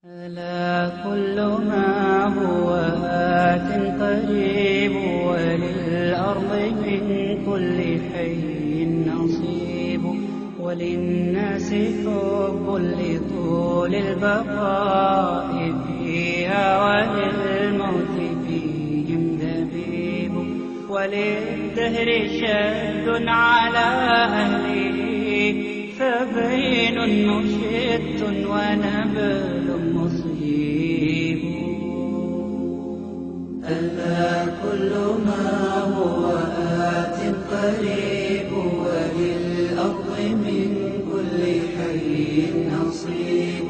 ألا كل ما هو آت قريب وللأرض من كل حي نصيب وللناس حب لطول البقاء فيها وللموت فيهم دبيب وللدهر شد على أهله فبين مشت ونبل مصيب ألا كل ما هو آت قريب وللأرض من كل حي نصيب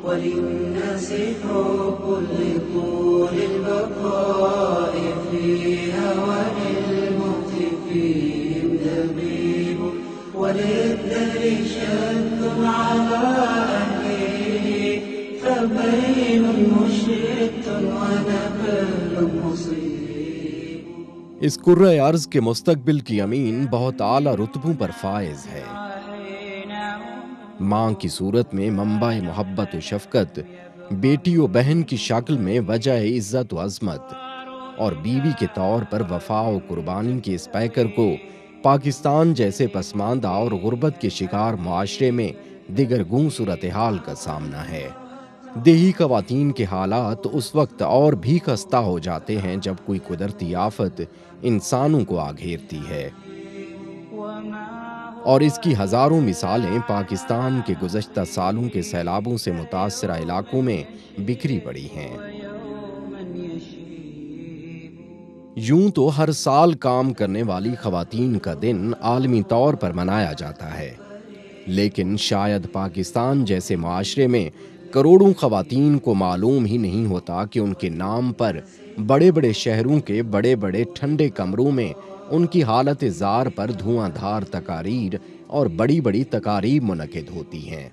وللناس حب لطول البقاء فيها وللموت فيهم دبيب وللدهر شد على أهله فبين مشت ونبل مصيب. اس کرۂ ارض کے مستقبل کی امین بہت اعلیٰ رتبوں پر فائز ہے. ماں کی صورت میں منبع محبت و شفقت، بیٹی و بہن کی شکل میں وجہ عزت و عظمت، اور بیوی کے طور پر وفا و قربانی کے اس پیکر کو پاکستان جیسے پسماندہ اور غربت کے شکار معاشرے میں دیگر گوں صورتحال کا سامنا ہے. دیہی خواتین کے حالات اس وقت اور بھی خستہ ہو جاتے ہیں جب کوئی قدرتی آفت انسانوں کو آ گھیرتی ہے، اور اس کی ہزاروں مثالیں پاکستان کے گزشتہ سالوں کے سیلابوں سے متاثرہ علاقوں میں بکھری پڑی ہیں. یوں تو ہر سال کام کرنے والی خواتین کا دن عالمی طور پر منایا جاتا ہے، لیکن شاید پاکستان جیسے معاشرے میں کروڑوں خواتین کو معلوم ہی نہیں ہوتا کہ ان کے نام پر بڑے بڑے شہروں کے بڑے بڑے ٹھنڈے کمروں میں ان کی حالت زار پر دھواں دھار تقاریر اور بڑی بڑی تقاریب منعقد ہوتی ہیں.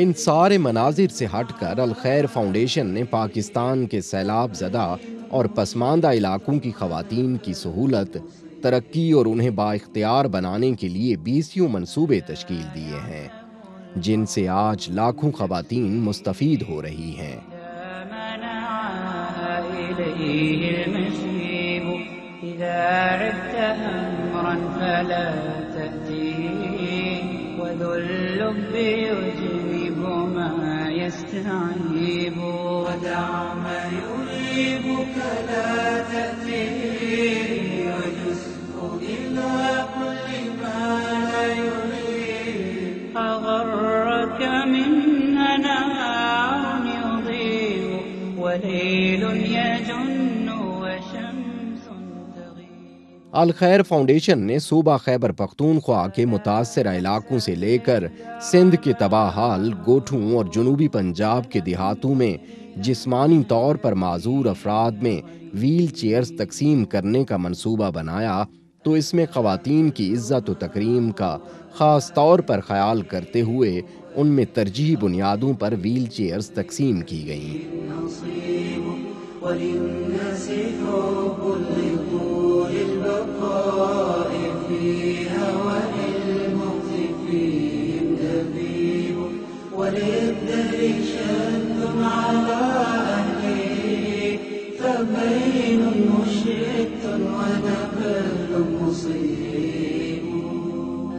ان سارے مناظر سے ہٹ کر الخیر فاؤنڈیشن نے پاکستان کے سیلاب زدہ اور پسماندہ علاقوں کی خواتین کی سہولت، ترقی اور انہیں بااختیار بنانے کے لیے 20 منصوبے تشکیل دیے ہیں، جن سے آج لاکھوں خواتین مستفید ہو رہی ہیں. يستعيب ودع ما يريبك لا تأتيه وجزء إلى كل ما لا يريب أغرك منها نهار يضيء وليل يجن وشمس تغيب. الخیر فاؤنڈیشن نے صوبہ خیبر پختونخوا کے متاثرہ علاقوں سے لے کر سندھ کے تباہ حال گوٹھوں اور جنوبی پنجاب کے دیہاتوں میں جسمانی طور پر معذور افراد میں ویل چیئرز تقسیم کرنے کا منصوبہ بنایا، تو اس میں خواتین کی عزت و تکریم کا خاص طور پر خیال کرتے ہوئے ان میں ترجیحی بنیادوں پر ویل چیئرز تقسیم کی گئیں. وللناس حب لطول البقاء فيها وللموت فيهم دبيب وللدهر شد على أهله فبين مشت ونبل مصيب.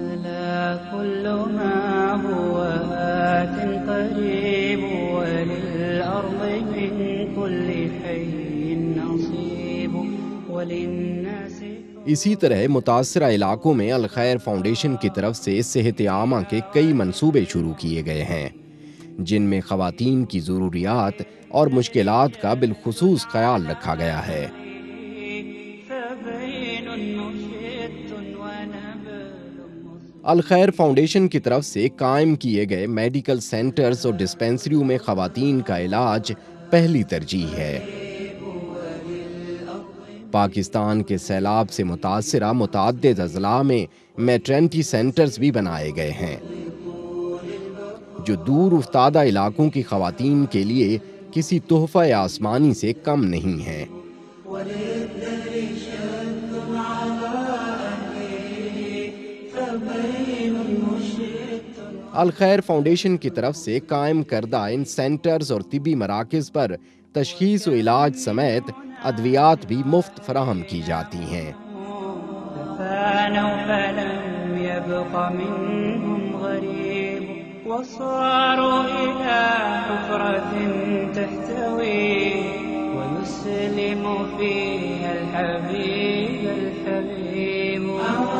ألا كل ما هو آت قريب وللأرض من كل حي نصيب وللناس. اسی طرح متاثرہ علاقوں میں الخیر فاؤنڈیشن کی طرف سے صحت عامہ کے کئی منصوبے شروع کیے گئے ہیں، جن میں خواتین کی ضروریات اور مشکلات کا بالخصوص خیال رکھا گیا ہے. الخیر فاؤنڈیشن کی طرف سے قائم کیے گئے میڈیکل سینٹرز اور ڈسپینسریوں میں خواتین کا علاج پہلی ترجیح ہے. پاکستان کے سیلاب سے متاثرہ متعدد اضلاع میں میٹرنٹی سینٹرز بھی بنائے گئے ہیں، جو دور افتادہ علاقوں کی خواتین کے لیے کسی تحفہ آسمانی سے کم نہیں ہیں. الخیر فاؤنڈیشن کی طرف سے قائم کردہ ان سینٹرز اور طبی مراکز پر تشخیص و علاج سمیت ادویات بھی مفت فراہم کی جاتی ہیں۔ فانوا فلم يبق منهم غريب وصاروا إلى حفرة تحتوي ويسلم فيها الحبيب الحبيب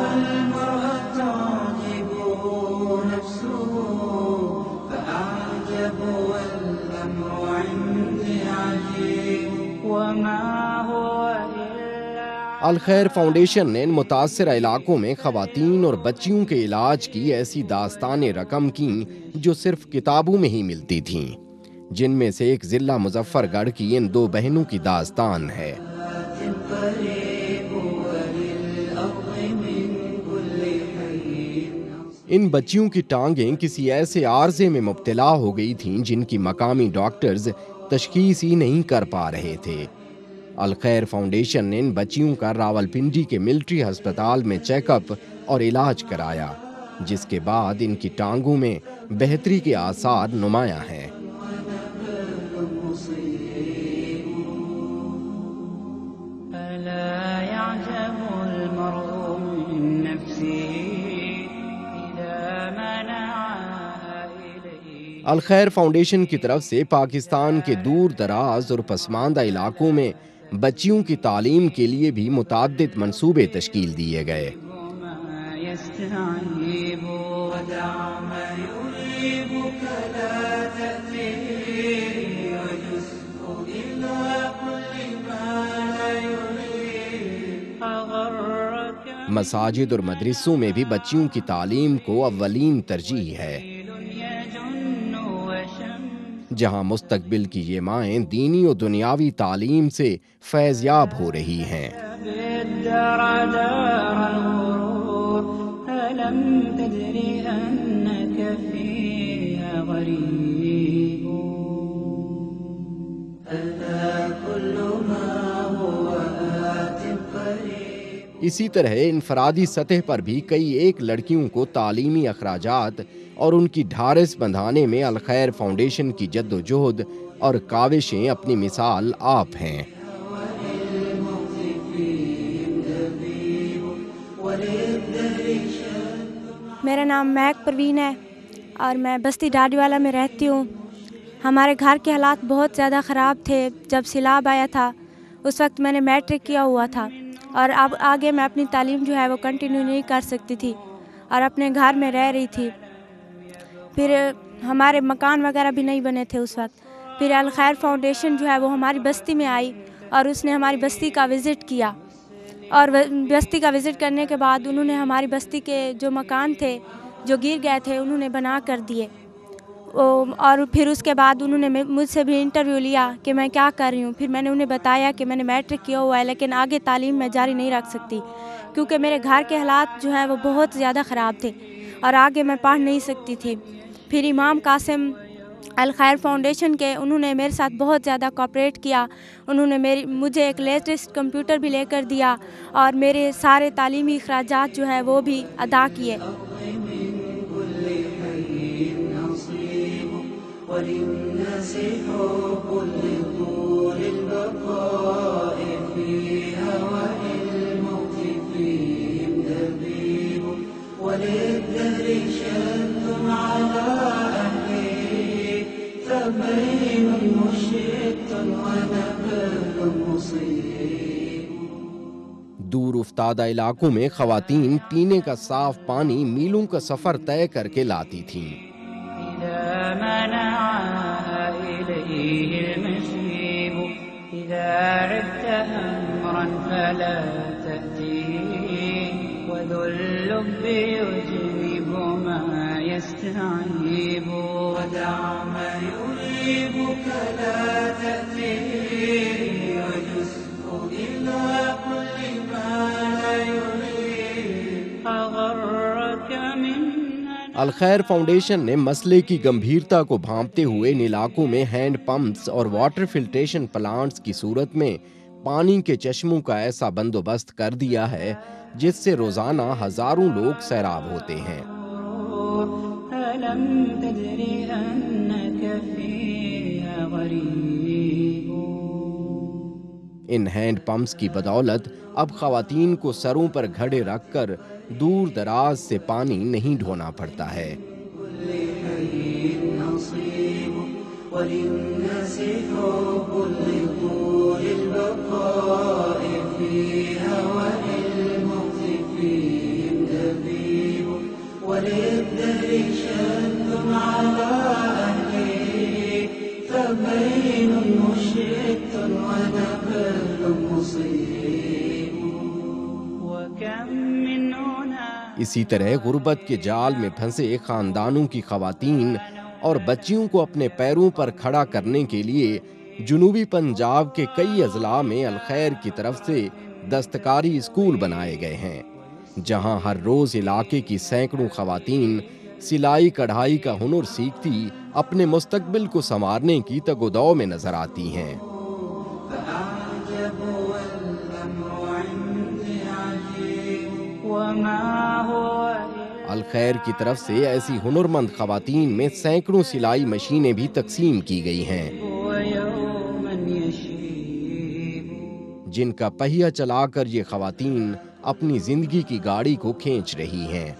المرأة تعجبه نفسه فأعجب والأمر عندي عجيب وما هو الخیر فاؤنڈیشن نے ان متاثرہ علاقوں میں خواتین اور بچیوں کے علاج کی ایسی داستانیں رقم کیں جو صرف کتابوں میں ہی ملتی تھیں، جن میں سے ایک ضلع مظفر گڑھ کی ان 2 بہنوں کی داستان ہے۔ ان بچیوں کی ٹانگیں کسی ایسے عارضے میں مبتلا ہو گئی تھیں جن کی مقامی ڈاکٹرز تشخیص ہی نہیں کر پا رہے تھے۔ الخیر فاؤنڈیشن نے ان بچیوں کا راولپنڈی کے ملٹری ہسپتال میں چیک اپ اور علاج کرایا، جس کے بعد ان کی ٹانگوں میں بہتری کے آثار نمایاں ہیں۔ الخیر فاؤنڈیشن کی طرف سے پاکستان کے دور دراز اور پسماندہ علاقوں میں بچیوں کی تعلیم کے لیے بھی متعدد منصوبے تشکیل دیے گئے۔ مساجد اور مدرسوں میں بھی بچیوں کی تعلیم کو اولین ترجیح ہے، جہاں مستقبل کی یہ مائیں دینی و دنیاوی تعلیم سے فیض یاب ہو رہی ہیں۔ اسی طرح انفرادی سطح پر بھی کئی ایک لڑکیوں کو تعلیمی اخراجات اور ان کی ڈھارس بندھانے میں الخیر فاؤنڈیشن کی جد و جہد اور کاوشیں اپنی مثال آپ ہیں۔ میرا نام مہک پروین ہے اور میں بستی ڈاڈی والا میں رہتی ہوں۔ ہمارے گھر کے حالات بہت زیادہ خراب تھے۔ جب سیلاب آیا تھا اس وقت میں نے میٹرک کیا ہوا تھا اور اب آگے میں اپنی تعلیم جو ہے وہ کنٹینیو نہیں کر سکتی تھی اور اپنے گھر میں رہ رہی تھی۔ پھر ہمارے مکان وغیرہ بھی نہیں بنے تھے اس وقت۔ پھر الخیر فاؤنڈیشن جو ہے وہ ہماری بستی میں آئی اور اس نے ہماری بستی کا وزٹ کیا، اور بستی کا وزٹ کرنے کے بعد انہوں نے ہماری بستی کے جو مکان تھے جو گر گئے تھے انہوں نے بنا کر دیے، اور پھر اس کے بعد انہوں نے مجھ سے بھی انٹرویو لیا کہ میں کیا کر رہی ہوں۔ پھر میں نے انہیں بتایا کہ میں نے میٹرک کیا ہوا ہے لیکن آگے تعلیم میں جاری نہیں رکھ سکتی کیونکہ میرے گھر کے حالات جو ہیں وہ بہت زیادہ خراب تھے اور آگے میں پڑھ نہیں سکتی تھی۔ پھر امام قاسم الخیر فاؤنڈیشن کے انہوں نے میرے ساتھ بہت زیادہ کوآپریٹ کیا۔ انہوں نے مجھے ایک لیٹسٹ کمپیوٹر بھی لے کر دیا اور میرے سارے تعلیمی اخراجات جو ہے وہ بھی ادا کیے۔ وللناس حب لطول البقاء فيها وللموت فيهم دبيب وللدهر شد على أهله تبريم مشت ونبل مصيب۔ دور افتادہ علاقوں میں خواتین پینے کا صاف پانی میلوں کا سفر طے کر کے لاتی تھیں۔ إذا منعها إليه المشيب إذا عدت أمرا فلا تأتيه وذو اللب يجنب ما يستعيب ودع ما يريبك لا تأتيه وجزء إلى كل ما لا يريب أغرك من۔ الخیر فاؤنڈیشن نے مسئلے کی گمبھیرتا کو بھانپتے ہوئے ان علاقوں میں ہینڈ پمپس اور واٹر فلٹریشن پلانٹس کی صورت میں پانی کے چشموں کا ایسا بندوبست کر دیا ہے جس سے روزانہ ہزاروں لوگ سیراب ہوتے ہیں۔ ألم تدر أنك فيها غريب. ان ہینڈ پمپس کی بدولت اب خواتین کو سروں پر گھڑے رکھ کر دور دراز سے پانی نہیں ڈھونا پڑتا ہے۔ وللناس حب لطول البقاء فيها وللموت فيهم دبيب وللدهر شد على أهله فبين مشرق ونبل مصيب وكم من هنا. اسی طرح غربت کے جال میں پھنسے خاندانوں کی خواتین اور بچیوں کو اپنے پیروں پر کھڑا کرنے کے لیے جنوبی پنجاب کے کئی اضلاع میں الخیر کی طرف سے دستکاری اسکول بنائے گئے ہیں، جہاں ہر روز علاقے کی سینکڑوں خواتین سلائی کڑھائی کا ہنر سیکھتی اپنے مستقبل کو سنوارنے کی تگ و دو میں نظر آتی ہیں۔ الخیر کی طرف سے ایسی ہنرمند خواتین میں سینکڑوں سلائی مشینیں بھی تقسیم کی گئی ہیں، جن کا پہیہ چلا کر یہ خواتین اپنی زندگی کی گاڑی کو کھینچ رہی ہیں۔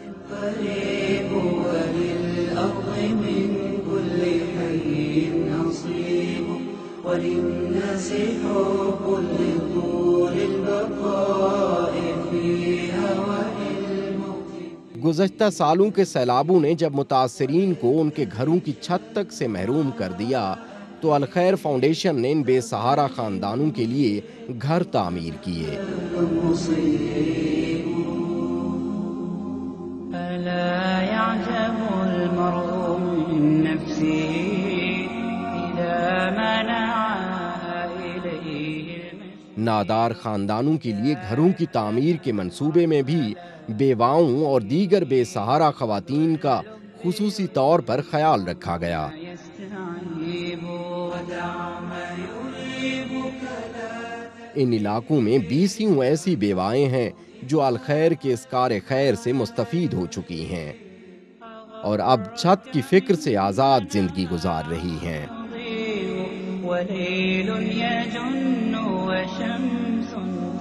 گزشتہ سالوں کے سیلابوں نے جب متاثرین کو ان کے گھروں کی چھت تک سے محروم کر دیا تو الخیر فاؤنڈیشن نے ان بے سہارا خاندانوں کے لیے گھر تعمیر کیے۔ ألا يعجب المرء من نفسه إذا منعها إليه المشي. نادار خاندانوں کے لیے گھروں کی تعمیر کے منصوبے میں بھی بیواؤں اور دیگر بے سہارا خواتین کا خصوصی طور پر خیال رکھا گیا۔ ان علاقوں میں 20 ایسی بیوائیں ہیں جو الخیر کے اس کار خیر سے مستفید ہو چکی ہیں اور اب چھت کی فکر سے آزاد زندگی گزار رہی ہیں۔ وليل يجن وشمس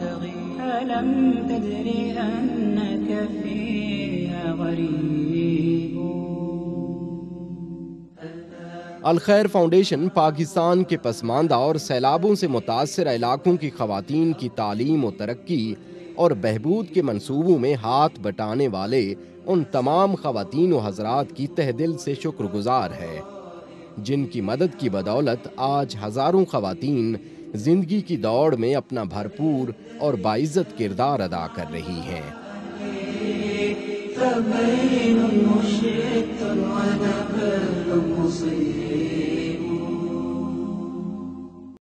تغيب ألم تدر أنك فيها غريب. الخیر فاؤنڈیشن پاکستان کے پسماندہ اور سیلابوں سے متاثرہ علاقوں کی خواتین کی تعلیم و ترقی اور بہبود کے منصوبوں میں ہاتھ بٹانے والے ان تمام خواتین و حضرات کی تہ دل سے شکر گزار ہے، جن کی مدد کی بدولت آج ہزاروں خواتین زندگی کی دوڑ میں اپنا بھرپور اور باعزت کردار ادا کر رہی ہیں۔ فبين مشرق ونبل مصيب.